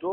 2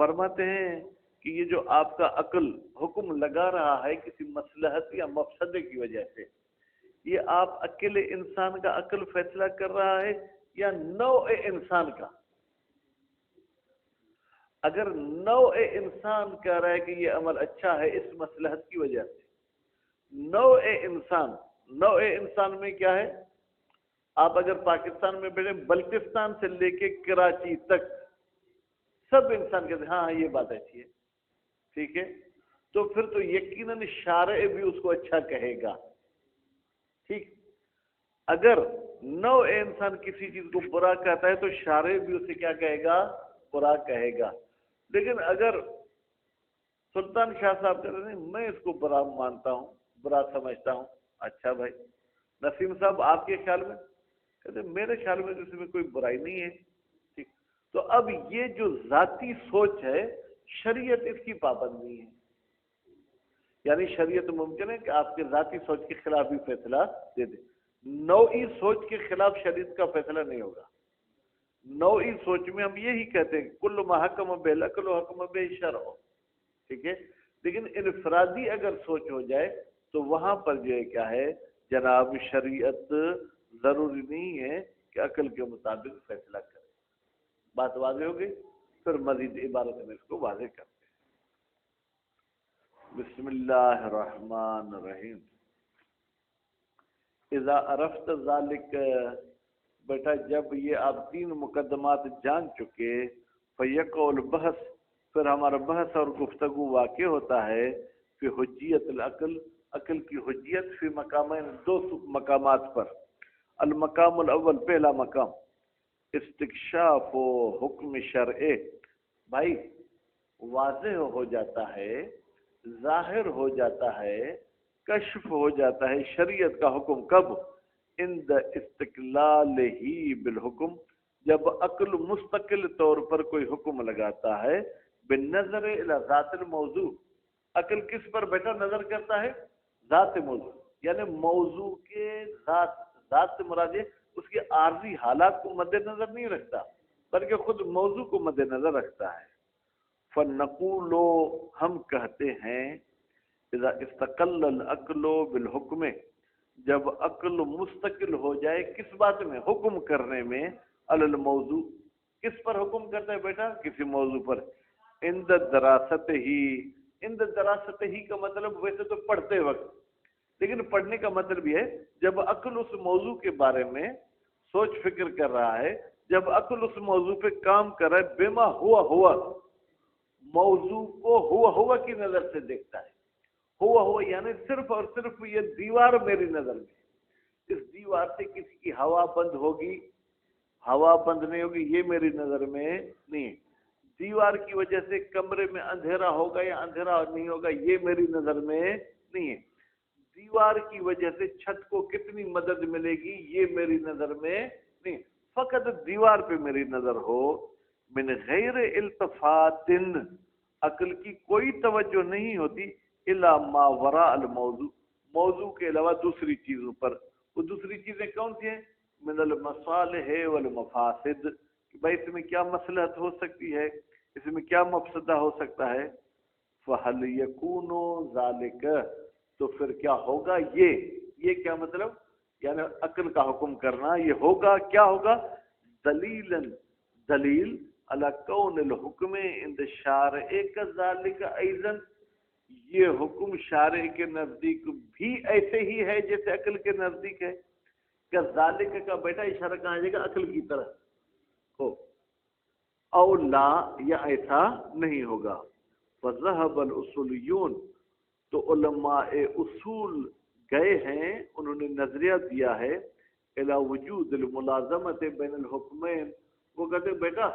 فرماتے ہیں کہ یہ جو آپ کا عقل حکم لگا رہا ہے کسی مصلحت یا مفسدے کی وجہ سے، یہ آپ اکیلے انسان کا عقل فیصلہ کر رہا ہے یا نوع انسان کا؟ اگر نوع انسان کہہ رہا ہے کہ یہ عمل اچھا ہے اس مصلحت کی وجہ سے، نوع انسان میں کیا ہے؟ آپ اگر پاکستان میں بیٹھے بلتستان سے لے کے کراچی تک سب انسان کہتے ہیں ہاں یہ بات اچھی ہے، ٹھیک ہے، تو پھر تو یقیناً شارع بھی اس کو اچھا کہے گا، ٹھیک۔ اگر نوع انسان کسی چیز کو برا کہتا ہے تو شارع بھی اسے کیا کہے گا؟ برا کہے گا۔ لیکن اگر سلطان شاہ صاحب کہتے ہیں میں اس کو برا مانتا ہوں، برا سمجھتا ہوں، اچھا بھائی نسیم صاحب آپ کے خیال میں؟ کہتے ہیں میرے خیال میں اس میں کوئی برائی نہیں ہے، ٹھیک۔ تو اب یہ جو ذاتی سوچ ہے شریعت اس کی پابند نہیں ہے، یعنی شریعت ممکن ہے کہ آپ کے ذاتی سوچ کے خلاف بھی فیصلہ دے دے، نوعی سوچ کے خلاف شریعت کا فیصلہ نہیں ہوگا۔ نوعی سوچ میں ہم یہی کہتے ہیں کل ما حکم بالعقل و حکم بالشرع، ٹھیک ہے، لیکن انفرادی اگر سوچ ہو جائے تو وہاں پر جو ہے کیا ہے جناب، شریعت ضروری نہیں ہے کہ عقل کے مطابق فیصلہ کرے۔ بات واضح ہو گئی؟ پھر مزید عبارت میں اس کو واضح کرتے ہیں۔ بسم اللہ الرحمن الرحیم۔ اذا عرفت ذالک، بیٹا جب یہ آپ تین مقدمات جان چکے، فیقع البحث، پھر ہمارا بحث اور گفتگو واقع ہوتا ہے فی حجیت العقل، عقل کی حجیت، فی مقامین، دو مقامات پر۔ المقام الاول، پہلا مقام، استکشاف و حکم شرع، بھائی واضح ہو جاتا ہے، ظاہر ہو جاتا ہے، کشف ہو جاتا ہے شریعت کا حکم کب؟ عند استقلال ہی بالحکم، جب عقل مستقل طور پر کوئی حکم لگاتا ہے، بالنظر الی ذات الموضوع، عقل کس پر بیٹا نظر کرتا ہے؟ ذات موضوع، یعنی موضوع کے ذات سے مراد اس کے عارضی حالات کو مد نظر نہیں رکھتا بلکہ خود موضوع کو مد نظر رکھتا ہے۔ فنقول، ہم کہتے ہیں، اذا استقل العقل بالحکم، جب عقل مستقل ہو جائے کس بات میں؟ حکم کرنے میں، علی الموضوع، کس پر حکم کرتا ہے بیٹا؟ کسی موضوع پر۔ عند دراست ہی، عند دراست ہی کا مطلب ویسے تو پڑھتے وقت، لیکن پڑھنے کا مطلب یہ ہے جب عقل اس موضوع کے بارے میں سوچ فکر کر رہا ہے، جب عقل اس موضوع پہ کام کر رہا ہے، بما ہوا موضوع کو ہوا کی نظر سے دیکھتا ہے۔ ہوا یعنی صرف اور صرف یہ دیوار میری نظر میں، اس دیوار سے کسی کی ہوا بند ہوگی، ہوا بند نہیں ہوگی، یہ میری نظر میں نہیں ہے۔ دیوار کی وجہ سے کمرے میں اندھیرا ہوگا یا اندھیرا نہیں ہوگا، یہ میری نظر میں نہیں ہے۔ دیوار کی وجہ سے چھت کو کتنی مدد ملے گی، یہ میری نظر میں نہیں، فقط دیوار پہ میری نظر ہو۔ من غیر التفات، عقل کی کوئی توجہ نہیں ہوتی، الا ما وراء الموضوع، موضوع کے علاوہ دوسری چیزوں پر۔ وہ دوسری چیزیں کون سی ہیں؟ من المصالح والمفاسد، کہ بھائی اس میں کیا مصلحت ہو سکتی ہے، اس میں کیا مفسدہ ہو سکتا ہے۔ فہل یکون ذالک، تو پھر کیا ہوگا یہ کیا مطلب؟ یعنی عقل کا حکم کرنا یہ ہوگا، کیا ہوگا؟ دلیل علی کون الحکم عند الشارع کذالک ایضا، یہ حکم شارع کے نزدیک بھی ایسے ہی ہے جیسے عقل کے نزدیک ہے۔ کذالک کا بیٹا اشارہ کہاں جائے گا؟ عقل کی طرف ہو، او لا، یا ایسا نہیں ہوگا۔ فذهب الاصولیون، تو علماء اصول گئے ہیں، انہوں نے نظریہ دیا ہے، الی وجود الملازمت بین الحکمین، وہ کہتے ہیں بیٹا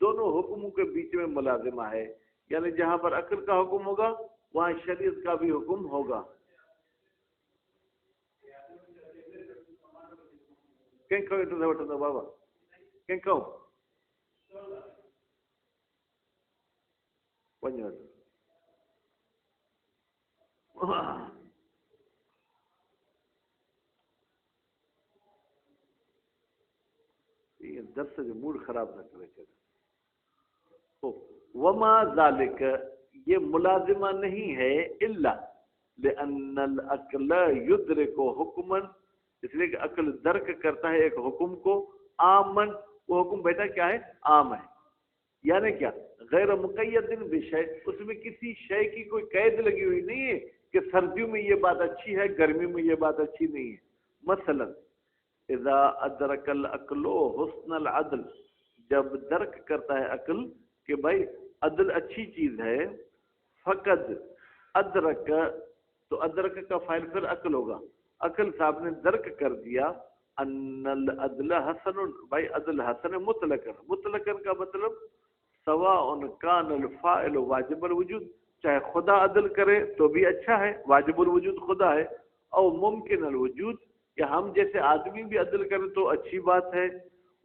دونوں حکموں کے بیچ میں ملازمہ ہے، یعنی جہاں پر عقل کا حکم ہوگا وہاں شریعت کا بھی حکم ہوگا۔ کہیں کھو بابا کہیں کھو درس سے موڈ خراب نہ کرے چلے۔ وما ذالک یہ ملازمہ نہیں ہے الا لأن العقل یدرک حکما اس لیے کہ عقل درک کرتا ہے ایک حکم کو عامن وہ حکم بیٹا کیا ہے عام ہے یعنی کیا غیر مقید بشیء اس میں کسی شے کی کوئی قید لگی ہوئی نہیں ہے کہ سردیوں میں یہ بات اچھی ہے گرمیوں میں یہ بات اچھی نہیں ہے مثلا اذا ادرک العقل حسن العدل جب درک کرتا ہے عقل کہ بھائی عدل اچھی چیز ہے فقد ادرک تو ادرک کا فاعل پھر عقل ہوگا عقل صاحب نے درک کر دیا ان العدل حسن بھائی عدل حسن مطلقاً کا مطلب سواء کان الفاعل واجب الوجود چاہے خدا عدل کرے تو بھی اچھا ہے واجب الوجود خدا ہے او ممکن الوجود کہ ہم جیسے آدمی بھی عدل کریں تو اچھی بات ہے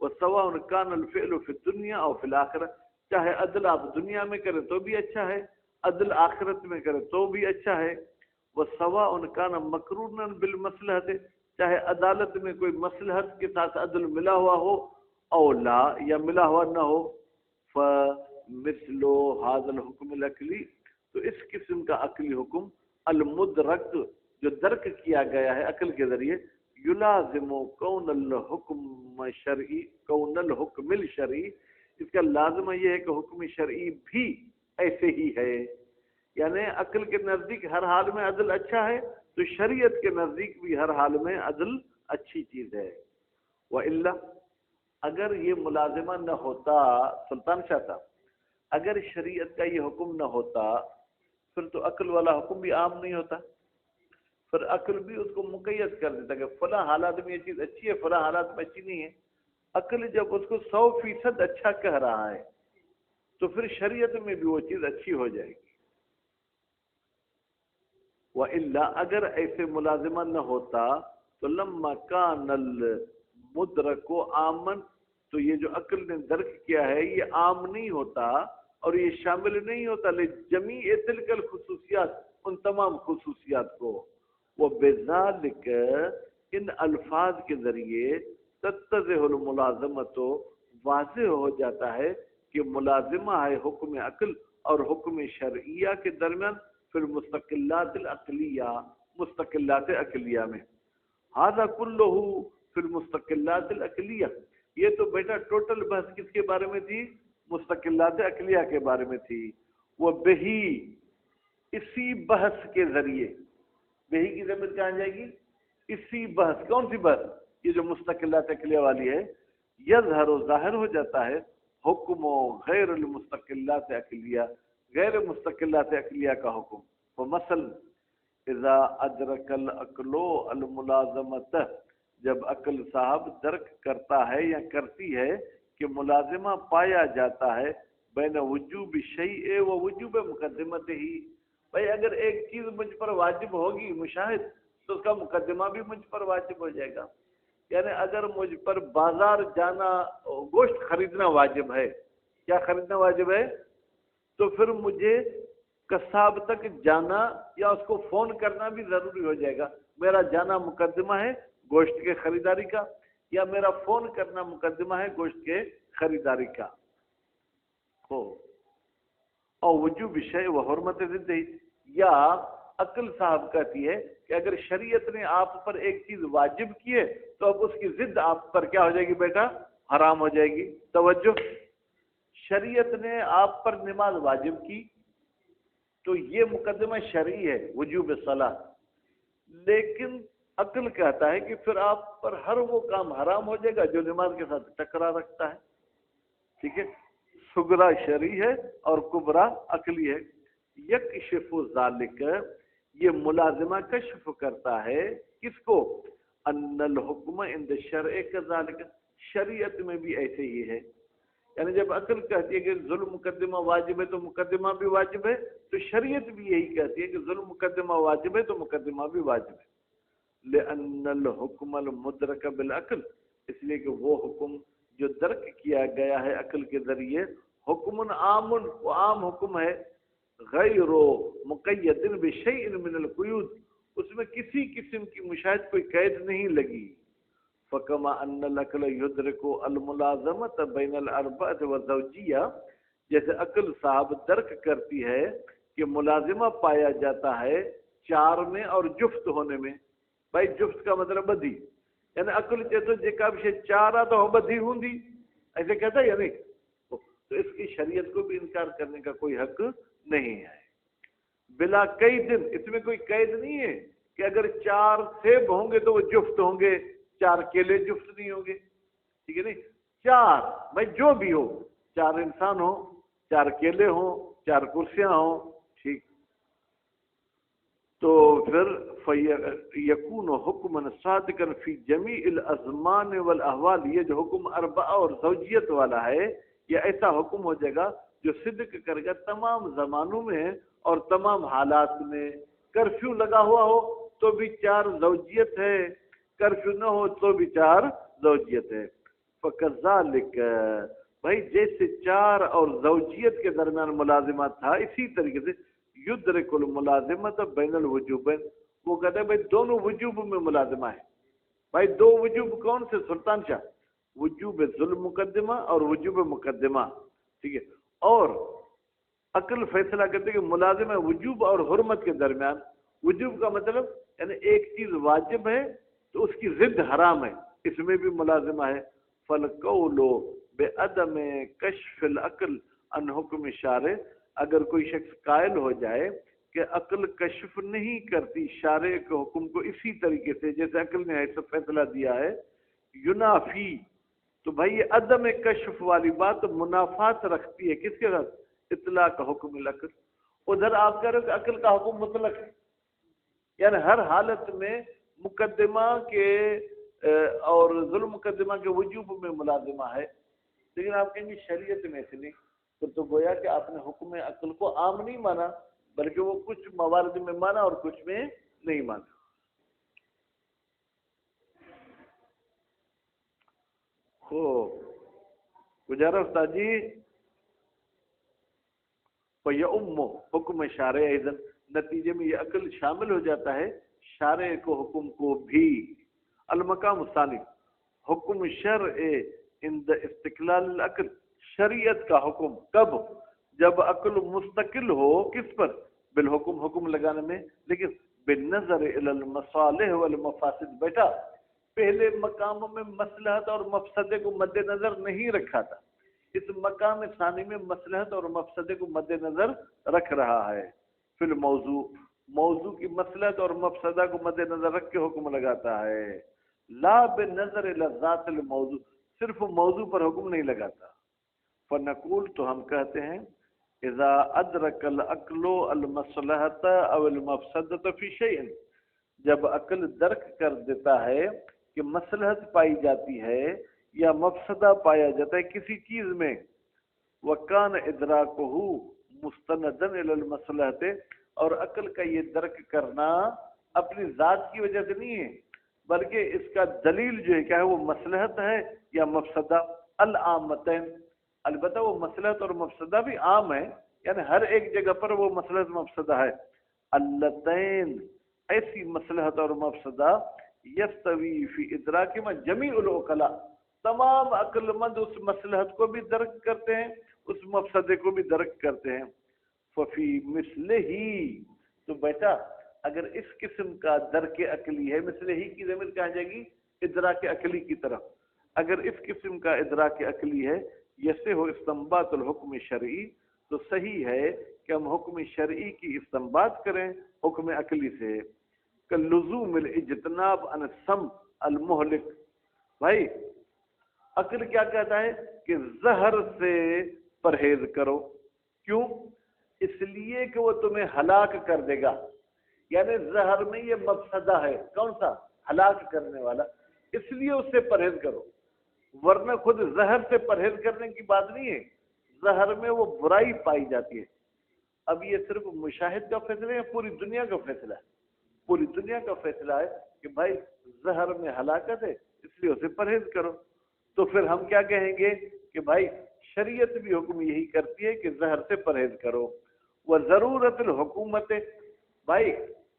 وسواء کان الفعل فی الدنیا او فی الاخرہ چاہے عدل آپ دنیا میں کریں تو بھی اچھا ہے عدل آخرت میں کریں تو بھی اچھا ہے وسواء کان مقرونا بالمصلحت چاہے عدالت میں کوئی مصلحت کے ساتھ عدل ملا ہوا ہو او لا یا ملا ہوا نہ ہو فمثل هذا الحکم العقلی تو اس قسم کا عقلی حکم المدرک جو درک کیا گیا ہے عقل کے ذریعے یلازم کون الحکم شرعی کون الحکم الشرعی اس کا لازمہ یہ ہے کہ حکم شرعی بھی ایسے ہی ہے یعنی عقل کے نزدیک ہر حال میں عدل اچھا ہے تو شریعت کے نزدیک بھی ہر حال میں عدل اچھی چیز ہے وإلا اگر یہ ملازمہ نہ ہوتا سلطان شاہ صاحب اگر شریعت کا یہ حکم نہ ہوتا پھر تو عقل والا حکم بھی عام نہیں ہوتا پھر عقل بھی اس کو مقید کر دیتا کہ فلاں حالات میں یہ چیز اچھی ہے فلاں حالات میں اچھی نہیں ہے عقل جب اس کو 100% اچھا کہہ رہا ہے تو پھر شریعت میں بھی وہ چیز اچھی ہو جائے گی وَإِلَّا اگر ایسے ملازمہ نہ ہوتا تو لما کان المدرک عامن تو یہ جو عقل نے درک کیا ہے یہ عام نہیں ہوتا اور یہ شامل نہیں ہوتا لجمیع تلک الخصوصیات ان تمام خصوصیات کو وہ بذالک ان الفاظ کے ذریعے تتضح الملازمت واضح ہو جاتا ہے کہ ملازمہ ہے حکم عقل اور حکم شرعیہ کے درمیان پھر مستقلات العقلیہ مستقلات عقلیہ میں هذا كله في المستقلات العقلیہ یہ تو بیٹا ٹوٹل بحث کس کے بارے میں تھی مستقلات عقلیہ کے بارے میں تھی وہ بہی اسی بحث کے ذریعے بہی کی ضمیر کہاں جائے گی اسی بحث کون سی بحث یہ جو مستقلات عقلیہ والی ہے یظہر و ظاہر ہو جاتا ہے حکم و غیر المستقلات عقلیہ غیر مستقلات عقلیہ کا حکم ومثلا اذا ادرک العقل الملازمت جب عقل صاحب درک کرتا ہے یا کرتی ہے کہ ملازمہ پایا جاتا ہے بین وجوب شیء و وجوب مقدمت ہی بھائی اگر ایک چیز مجھ پر واجب ہوگی مشاہد تو اس کا مقدمہ بھی مجھ پر واجب ہو جائے گا یعنی اگر مجھ پر بازار جانا گوشت خریدنا واجب ہے کیا خریدنا واجب ہے تو پھر مجھے قصاب تک جانا یا اس کو فون کرنا بھی ضروری ہو جائے گا میرا جانا مقدمہ ہے گوشت کے خریداری کا یا میرا فون کرنا مقدمہ ہے گوشت کے خریداری کا ہو اور وجوب شیء و حرمت ضد یا عقل صاحب کہتی ہے کہ اگر شریعت نے آپ پر ایک چیز واجب کی ہے تو اب اس کی ضد آپ پر کیا ہو جائے گی بیٹا حرام ہو جائے گی توجہ شریعت نے آپ پر نماز واجب کی تو یہ مقدمہ شرعی ہے وجوب صلاح لیکن عقل کہتا ہے کہ پھر آپ پر ہر وہ کام حرام ہو جائے گا جو نماز کے ساتھ ٹکرا رکھتا ہے ٹھیک ہے صغرا شرعی ہے اور کبرا عقلی ہے یکشف ذالک یہ ملازمہ کشف کرتا ہے کس کو ان الحکم عند الشرع کذالک شریعت میں بھی ایسے ہی ہے یعنی جب عقل کہتی ہے کہ ظلم مقدمہ واجب ہے تو مقدمہ بھی واجب ہے تو شریعت بھی یہی کہتی ہے کہ ظلم مقدمہ واجب ہے تو مقدمہ بھی واجب ہے لأن الحکم المدرک بالعقل اس لیے کہ وہ حکم جو درک کیا گیا ہے عقل کے ذریعے حکم عام وہ عام حکم ہے غیر مقید بشیء من القیود اس میں کسی قسم کی مشاہد کوئی قید نہیں لگی فکما ان العقل یدرک الملازمت بین الاربعۃ والزوجیہ جیسے عقل صاحب درک کرتی ہے کہ ملازمہ پایا جاتا ہے چار میں اور جفت ہونے میں. بھائی جفت کا مطلب بدھی، یعنی عقل چیتو جیکا بھی چار آ تو بدھی ہوں دی، ایسے کہتا ہے یا نہیں؟ تو اس کی شریعت کو بھی انکار کرنے کا کوئی حق نہیں ہے. بلا کئی دن، اس میں کوئی قید نہیں ہے کہ اگر چار سیب ہوں گے تو وہ جفت ہوں گے، چار کیلے جفت نہیں ہوں گے. ٹھیک ہے نہیں؟ چار بھائی جو بھی ہو، چار انسان ہو، چار کیلے ہوں، چار کرسیاں ہوں، ٹھیک. تو پھر یکون حکما صادقا فی جمیع الازمان والاحوال، یہ جو حکم اربعہ اور زوجیت والا ہے یہ ایسا حکم ہو جائے گا جو صدق کرے گا تمام زمانوں میں اور تمام حالات میں. کرفیو لگا ہوا ہو تو بھی چار زوجیت ہے، کرفیو نہ ہو تو بھی چار زوجیت ہے. فکذالک، بھائی جیسے چار اور زوجیت کے درمیان ملازمت تھا، اسی طریقے سے یدرک الملازمت بین الوجوبین، وہ کہتے ہیں بھائی دونوں وجوب میں ملازمہ ہے. بھائی دو وجوب کون سے سلطان شاہ؟ وجوب ظلم مقدمہ اور وجوب مقدمہ. ٹھیک ہے. اور عقل فیصلہ کرتے کہ ملازمہ وجوب اور حرمت کے درمیان. وجوب کا مطلب یعنی ایک چیز واجب ہے تو اس کی ضد حرام ہے، اس میں بھی ملازمہ ہے. فالقول بعدم کشف العقل عن حکم شارع، اگر کوئی شخص قائل ہو جائے کہ عقل کشف نہیں کرتی شارع کے حکم کو اسی طریقے سے جیسے عقل نے ایسا فیصلہ دیا ہے، ینافی، تو بھائی یہ عدم کشف والی بات منافات رکھتی ہے کس کے ساتھ؟ اطلاع کا حکم العقل. ادھر آپ کہہ رہے ہو کہ عقل کا حکم مطلق ہے، یعنی ہر حالت میں مقدمہ کے اور ظلم مقدمہ کے وجوب میں ملازمہ ہے. لیکن آپ کہیں گے شریعت میں سے نہیں، پھر تو گویا کہ آپ نے حکم عقل کو عام نہیں مانا، بلکہ وہ کچھ موارد میں مانا اور کچھ میں نہیں مانا. گزارا استاد جی. حکم شارع ایضا، نتیجے میں یہ عقل شامل ہو جاتا ہے شارع کو حکم کو بھی. المقام الثانی، حکم شرع عند استقلال العقل، شریعت کا حکم کب؟ جب عقل مستقل ہو کس پر؟ بالحکم، حکم لگانے میں، لیکن بالنظر الی المصالح والمفاسد. بیٹا پہلے مقاموں میں مصلحت اور مفسدے کو مد نظر نہیں رکھا تھا، اس مقام ثانی میں مصلحت اور مفسدے کو مد نظر رکھ رہا ہے. فی الموضوع، موضوع کی مصلحت اور مفسدہ کو مد نظر رکھ کے حکم لگاتا ہے. لا بنظر الی ذات الموضوع، صرف موضوع پر حکم نہیں لگاتا. فنقول، تو ہم کہتے ہیں اذا ادرک العقل المصلحت او المفسدۃ فی شیء، جب عقل درک کر دیتا ہے کہ مصلحت پائی جاتی ہے یا مفسدہ پایا جاتا ہے کسی چیز میں، وکان ادراکہ مستندن الی المصلحت، اور عقل کا یہ درک کرنا اپنی ذات کی وجہ سے نہیں ہے بلکہ اس کا دلیل جو ہے کیا ہے، وہ مصلحت ہے یا مفسدہ. العامتین، البتہ وہ مصلحت اور مفسدہ بھی عام ہے، یعنی ہر ایک جگہ پر وہ مصلحت مفسدہ ہے. اللتین، ایسی مصلحت اور مفسدہ یستوی فی ادراک میں جمیع العقلاء، تمام عقل مند اس مصلحت کو بھی درک کرتے ہیں، اس مفسدے کو بھی درک کرتے ہیں. ففی مثل ہی، تو بیٹا اگر اس قسم کا درک عقلی ہے، مثل ہی کی ضمیر کہاں جائے گی؟ ادراک عقلی کی طرف. اگر اس قسم کا ادراک عقلی ہے، یسے ہو استنباط الحکم شرعی، تو صحیح ہے کہ ہم حکم شرعی کی استنباط کریں حکم عقلی سے. لزوم الاجتناب عن السم المہلک، بھائی عقل کیا کہتا ہے کہ زہر سے پرہیز کرو. کیوں؟ اس لیے کہ وہ تمہیں ہلاک کر دے گا، یعنی زہر میں یہ مفسدہ ہے، کون سا؟ ہلاک کرنے والا، اس لیے اس سے پرہیز کرو. ورنہ خود زہر سے پرہیز کرنے کی بات نہیں ہے، زہر میں وہ برائی پائی جاتی ہے. اب یہ صرف مشاہد کا فیصلہ ہے یا پوری دنیا کا فیصلہ ہے؟ پوری دنیا کا فیصلہ ہے کہ بھائی زہر میں ہلاکت ہے اس لیے اسے پرہیز کرو. تو پھر ہم کیا کہیں گے کہ بھائی شریعت بھی حکم یہی کرتی ہے کہ زہر سے پرہیز کرو. وہ ضرورت الحکومت، بھائی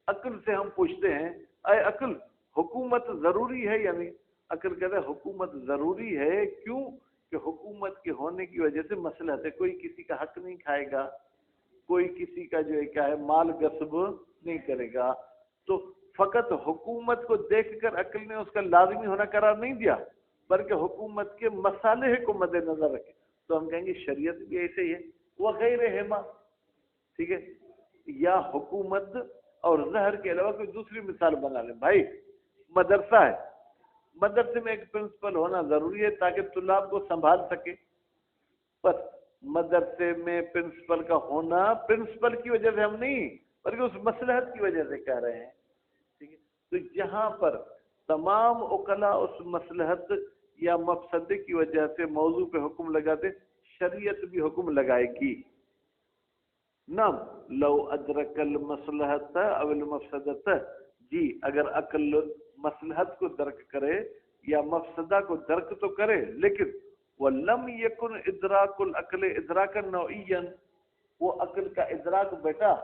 عقل سے ہم پوچھتے ہیں اے عقل حکومت ضروری ہے یا نہیں؟ عقل کہتا ہے حکومت ضروری ہے. کیوں؟ کہ حکومت کے ہونے کی وجہ سے مصلحت ہے، کوئی کسی کا حق نہیں کھائے گا، کوئی کسی کا جو ہے کیا ہے مال غصب نہیں کرے گا، تو فقط حکومت کو دیکھ کر عقل نے اس کا لازمی ہونا قرار نہیں دیا، بلکہ حکومت کے مصالح کو مد نظر رکھے، تو ہم کہیں گے شریعت بھی ایسے ہی ہے، وہ غیر ہما، ٹھیک ہے، یا حکومت اور زہر کے علاوہ کوئی دوسری مثال بنا لیں۔ بھائی مدرسہ ہے، مدرسے میں ایک پرنسپل ہونا ضروری ہے تاکہ طلاب کو سنبھال سکے، بس مدرسے میں پرنسپل کا ہونا پرنسپل کی وجہ سے ہم نہیں بلکہ اس مصلحت کی وجہ سے کہہ رہے ہیں، ٹھیک ہے، تو جہاں پر تمام عقلاء اس مصلحت یا مفسدے کی وجہ سے موضوع پہ حکم لگاتے، شریعت بھی حکم لگائے گی۔ نعم لو ادرک المصلحت او المفسدت، جی اگر عقل مصلحت کو درک کرے یا مفسدہ کو درک تو کرے، لیکن وَلَمْ يَكُنْ إِدْرَاكُ الْعَقْلِ إِدْرَاكًا نَوْعِيًّا، وہ عقل کا ادراک بیٹا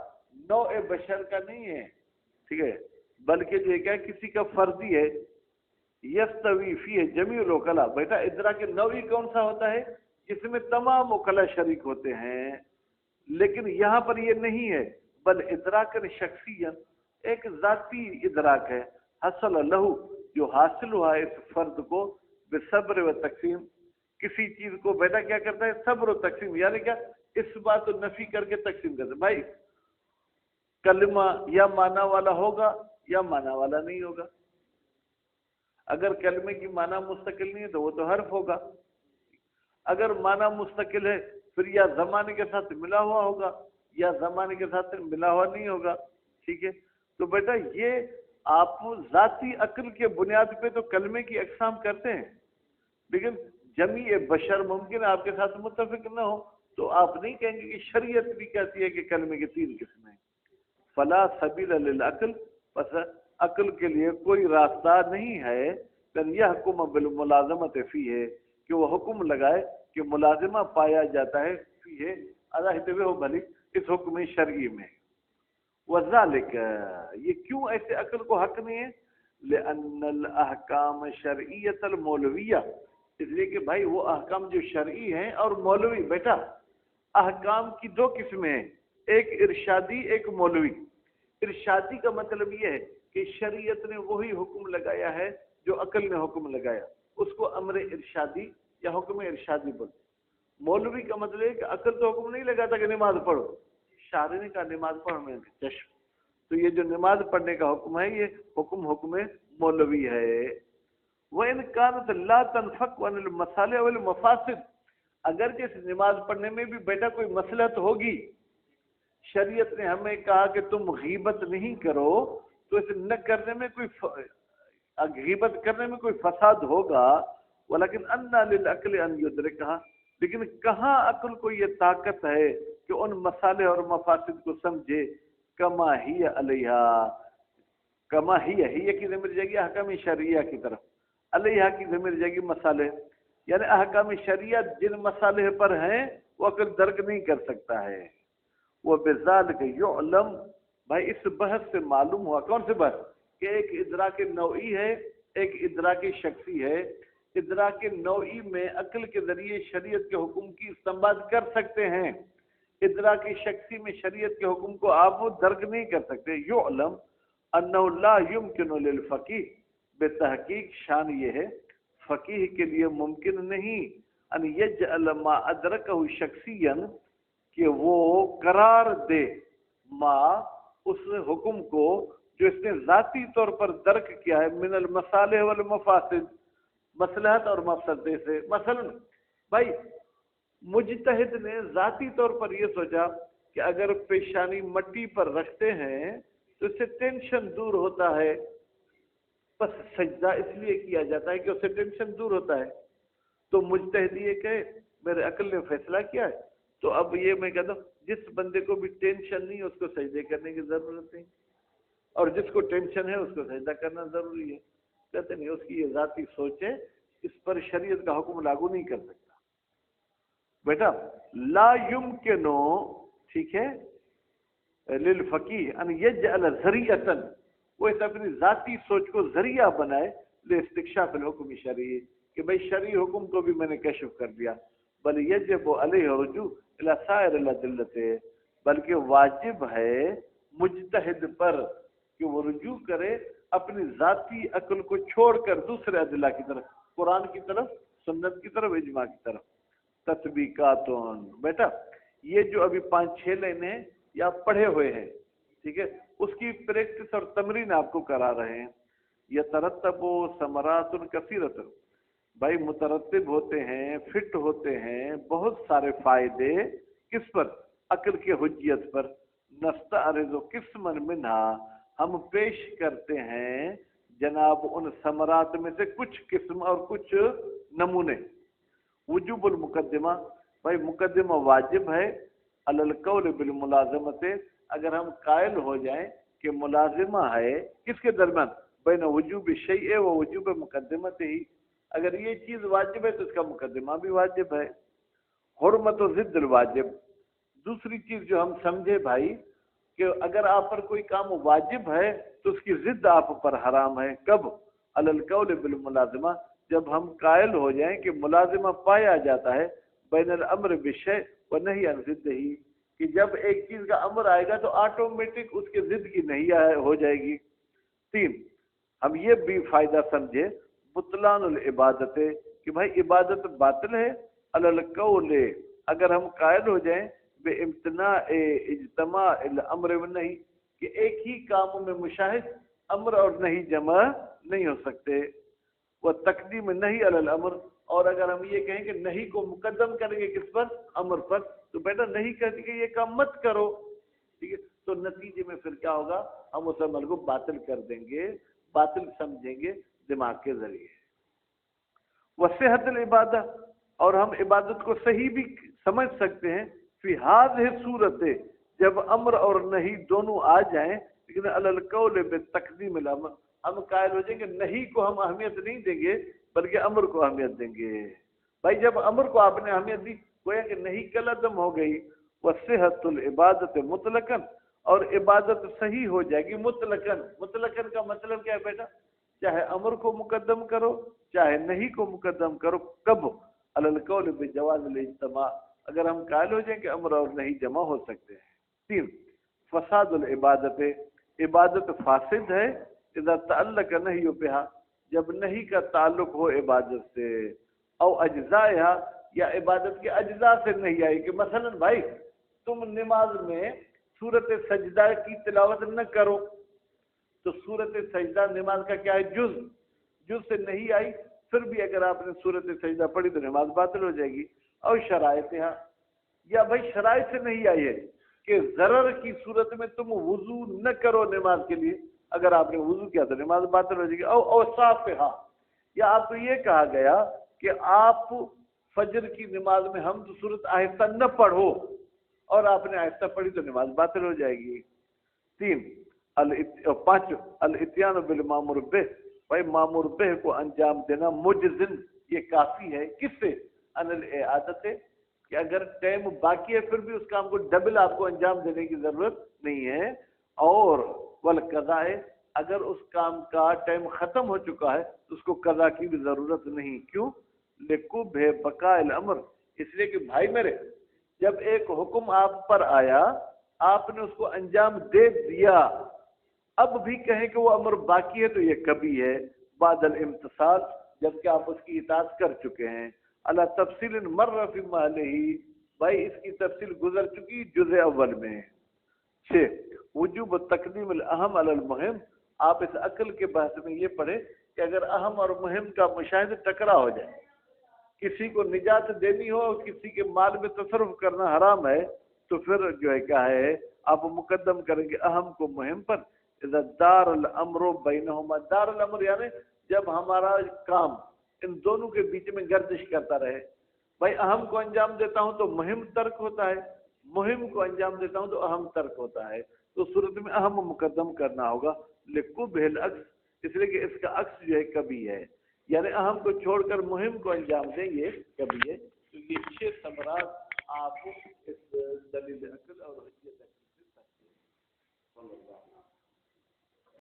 نوع بشر کا نہیں ہے، ٹھیک ہے، بلکہ جو کیا کسی کا فردی ہے، یستوی فیہ جمیع العقلاء، بیٹا ادراک نوعی کون سا ہوتا ہے؟ جس میں تمام عقلاء شریک ہوتے ہیں، لیکن یہاں پر یہ نہیں ہے، بل ادراک شخصی، ایک ذاتی ادراک ہے، حصل لہو جو حاصل ہوا ہے اس فرد کو بصبر و تقسیم، کسی چیز کو بیٹا کیا کرتا ہے صبر و تقسیم، یعنی کیا اس بات کو نفی کر کے تقسیم کرتا ہے، بھائی کلمہ یا معنی والا ہوگا یا معنی والا نہیں ہوگا، اگر کلمے کی معنی مستقل نہیں ہے تو وہ تو حرف ہوگا، اگر معنی مستقل ہے پھر یا زمانے کے ساتھ ملا ہوا ہوگا یا زمانے کے ساتھ ملا ہوا نہیں ہوگا، ٹھیک ہے، تو بیٹا یہ آپ ذاتی عقل کے بنیاد پہ تو کلمے کی اقسام کرتے ہیں، لیکن جمیع بشر ممکن ہے آپ کے ساتھ متفق نہ ہو، تو آپ نہیں کہیں گے کہ شریعت بھی کہتی ہے کہ کلمے کی 3 قسمیں ہیں۔ فلا سبیل للعقل، بس عقل کے لیے کوئی راستہ نہیں ہے، لن یحکم بالملازمۃ فیہ، کہ وہ حکم لگائے کہ ملازمہ پایا جاتا ہے فیہ ادا ہو بھلی اس حکم شرعی میں، وذالک، یہ کیوں ایسے عقل کو حق نہیں ہے؟ لأن الاحکام شرعیت المولویہ، اس لیے کہ بھائی وہ احکام جو شرعی ہیں اور مولوی، بیٹا احکام کی 2 قسمیں ہیں، ایک ارشادی ایک مولوی۔ ارشادی کا مطلب یہ ہے کہ شریعت نے وہی حکم لگایا ہے جو عقل نے حکم لگایا، اس کو امر ارشادی یا حکم ارشادی بولتے۔ مولوی کا مطلب ہے کہ عقل تو حکم نہیں لگاتا کہ نماز پڑھو، شارع نے کہا نماز پڑھو میں چشم، تو یہ جو نماز پڑھنے کا حکم ہے یہ حکم مولوی ہے۔ وَإِنْ كَانَتْ لَا تَنْفَكُ عَنِ الْمَصَالِحِ وَالْمَفَاسِدِ، اگر کہ نماز پڑھنے میں بھی بیٹا کوئی مصلحت ہوگی، شریعت نے ہمیں کہا کہ تم غیبت نہیں کرو، تو اسے نہ کرنے میں کوئی غیبت کرنے میں کوئی فساد ہوگا، ولیکن اَنَّا لِلْعَقْلِ أَنْ يُدْرِكَهَا، لیکن کہاں عقل کو یہ طاقت ہے کہ ان مصالح اور مفاسد کو سمجھے، کما ہی علیہا، کما ہی کی ضمیر جائے گی احکام شرعیہ کی طرف، علیہا کی ضمیر جائے گی مصالح، یعنی احکام شرعیہ جن مصالح پر ہیں وہ عقل درک نہیں کر سکتا ہے۔ وہ بذالک یعلم، بھائی اس بحث سے معلوم ہوا، کون سے بحث؟ کہ ایک ادراک نوعی ہے ایک ادراک شخصی ہے، ادراک نوعی میں عقل کے ذریعے شریعت کے حکم کی استنباط کر سکتے ہیں، ادراک شخصی میں شریعت کے حکم کو آپ درک نہیں کر سکتے۔ یعلم انہ لا یمکن للفقیہ، بتحقیق شان یہ ہے فقیہ کے لیے ممکن نہیں ان یجعل ما ادرکہ شخصیا، کہ وہ قرار دے ما اس حکم کو جو اس نے ذاتی طور پر درک کیا ہے، من المصالح والمفاسد، مصلحت اور مفسدے سے۔ مثلا بھائی مجتہد نے ذاتی طور پر یہ سوچا کہ اگر پیشانی مٹی پر رکھتے ہیں تو اس سے ٹینشن دور ہوتا ہے، بس سجدہ اس لیے کیا جاتا ہے کہ اس سے ٹینشن دور ہوتا ہے، تو مجتہد یہ کہ میرے عقل نے فیصلہ کیا ہے، تو اب یہ میں کہتا ہوں جس بندے کو بھی ٹینشن نہیں اس کو سجدے کرنے کی ضرورت نہیں، اور جس کو ٹینشن ہے اس کو سجدہ کرنا ضروری ہے، کہتے نہیں اس کی یہ ذاتی سوچ ہے، اس پر شریعت کا حکم لاگو نہیں کر سکتا۔ بیٹا لا یمکنو، ٹھیک ہے، للفقیہ ان یجعل ذریعۃ، وہ اس اپنی ذاتی سوچ کو ذریعہ بنائے لاستکشاف الحکم شرعی، کہ بھئی شرعی حکم کو بھی میں نے کشف کر دیا، بل یجب علیہ رجوع الی سائر الادلۃ، بلکہ واجب ہے مجتہد پر کہ وہ رجوع کرے اپنی ذاتی عقل کو چھوڑ کر دوسرے ادلہ کی طرف، قرآن کی طرف، سنت کی طرف، اجماع کی طرف۔ تطبیقاتون، بیٹا یہ جو ابھی 5-6 لائنیں یا پڑھے ہوئے ہیں، ٹھیک ہے، اس کی پریکٹس اور تمرین آپ کو کرا رہے ہیں۔ یترتب ثمرات کثیرۃ، بھائی مترتب ہوتے ہیں، فٹ ہوتے ہیں بہت سارے فائدے، کس پر؟ عقل کے حجیت پر۔ نستعرض قسما منہا، ہم پیش کرتے ہیں جناب ان ثمرات میں سے کچھ قسم اور کچھ نمونے۔ وجوب المقدمہ، بھائی مقدمہ واجب ہے، علی القول بالملازمت، اگر ہم قائل ہو جائیں کہ ملازمہ ہے کس کے درمیان؟ بین وجوب الشیء و وجوب مقدمت ہی، اگر یہ چیز واجب ہے تو اس کا مقدمہ بھی واجب ہے۔ حرمت و ضد الواجب، دوسری چیز جو ہم سمجھے بھائی کہ اگر آپ پر کوئی کام واجب ہے تو اس کی ضد آپ پر حرام ہے، کب؟ علی القول بالملازمہ، جب ہم قائل ہو جائیں کہ ملازمہ پایا جاتا ہے بین الامر بالشیء و نہی عن ضدہ، کہ جب ایک چیز کا امر آئے گا تو آٹومیٹک اس کے ضد کی نہیں ہو جائے گی۔ 3، ہم یہ بھی فائدہ سمجھے بطلان العبادت، کہ بھائی عبادت باطل ہے، علی القول، اگر ہم قائل ہو جائیں بے امتناع اجتماع الامر والنہی، کہ ایک ہی کام میں مشاہد امر اور نہیں جمع نہیں ہو سکتے۔ وہ تقدیم نہیں علی الامر، اور اگر ہم یہ کہیں کہ نہیں کو مقدم کریں گے کس پر؟ امر پر، تو بیٹا نہیں کہتے کہ یہ کام مت کرو، ٹھیک ہے، تو نتیجے میں پھر کیا ہوگا؟ ہم اس عمل کو باطل کر دیں گے، باطل سمجھیں گے دماغ کے ذریعے۔ وصحت العبادہ، اور ہم عبادت کو صحیح بھی سمجھ سکتے ہیں فی ہذہ صورت، جب امر اور نہیں دونوں آ جائیں، لیکن علی القول بتقدیم الامر، ہم قائل ہو جائیں کہ نہیں کو ہم اہمیت نہیں دیں گے بلکہ امر کو اہمیت دیں گے۔ بھائی جب امر کو آپ نے اہمیت دی، گویا کہ نہیں کل عدم ہو گئی۔ وصحت العبادت مطلقاً، اور عبادت صحیح ہو جائے گی مطلقاً۔ مطلقاً کا مطلب کیا ہے بیٹا؟ چاہے امر کو مقدم کرو چاہے نہیں کو مقدم کرو، کب؟ علی القول بجواز الاجتماع، اگر ہم قائل ہو جائیں کہ امر اور نہیں جمع ہو سکتے ہیں۔ 3، فساد العبادت، عبادت فاسد ہے اذا تعلق نہیں بہا، جب نہیں کا تعلق ہو عبادت سے، او اجزائها، یا عبادت کے اجزاء سے نہیں آئی، کہ مثلا بھائی تم نماز میں سورت سجدہ کی تلاوت نہ کرو، تو سورت سجدہ نماز کا کیا ہے؟ جز سے نہیں آئی، پھر بھی اگر آپ نے سورت سجدہ پڑھی تو نماز باطل ہو جائے گی۔ اور شرائط ہے، یا بھائی شرائط سے نہیں آئی ہے کہ ضرر کی صورت میں تم وضو نہ کرو نماز کے لیے، اگر آپ نے وضو کیا تو نماز باطل ہو جائے گی۔ اور صاف ہے، یا آپ کو یہ کہا گیا کہ آپ فجر کی نماز میں حمد سورت آہستہ نہ پڑھو، اور آپ نے آہستہ پڑھی تو نماز باطل ہو جائے گی۔ 5 الاتیان بالمامور بہ، بھائی مامور بہ کو انجام دینا مجزن، یہ کافی ہے، کس سے؟ ان الاعادت، کہ اگر ٹائم باقی ہے پھر بھی اس کام کو ڈبل آپ کو انجام دینے کی ضرورت نہیں ہے۔ اور والقضاء، اگر اس کام کا ٹائم ختم ہو چکا ہے تو اس کو قضا کی بھی ضرورت نہیں۔ کیوں؟ لقب ہے بقاء الامر، اس لیے کہ بھائی میرے جب ایک حکم آپ پر آیا آپ نے اس کو انجام دے دیا، اب بھی کہیں کہ وہ امر باقی ہے تو یہ کبھی ہے بعد الامتصال، جبکہ آپ اس کی اطاعت کر چکے ہیں۔ اللہ تفصیل مر فی محلہ، بھائی اس کی تفصیل گزر چکی جزء اول میں۔ 6 وجوب تقدیم الاہم علی المہم، آپ اس عقل کے بحث میں یہ پڑھیں کہ اگر اہم اور مہم کا مشاہدہ ٹکرا ہو جائے، کسی کو نجات دینی ہو اور کسی کے مال میں تصرف کرنا حرام ہے، تو پھر جو ہے کیا ہے آپ مقدم کریں گے اہم کو مہم پر۔ اذا دار الامر بینہما، دار الامر یعنی جب ہمارا کام ان دونوں کے بیچ میں گردش کرتا رہے، بھائی اہم کو انجام دیتا ہوں تو مہم ترک ہوتا ہے، مہم کو انجام دیتا ہوں تو اہم ترک ہوتا ہے، تو صورت میں اہم مقدم کرنا ہوگا۔ لقبہ العکس، اس لیے کہ اس کا عکس جو ہے کبھی ہے، یعنی اہم کو چھوڑ کر مہم کو انجام دیں گے کبھی ہے۔ تو یہ 6 ثمرات آپ اس دلیل عقل اور حجت سے سکتے ہیں۔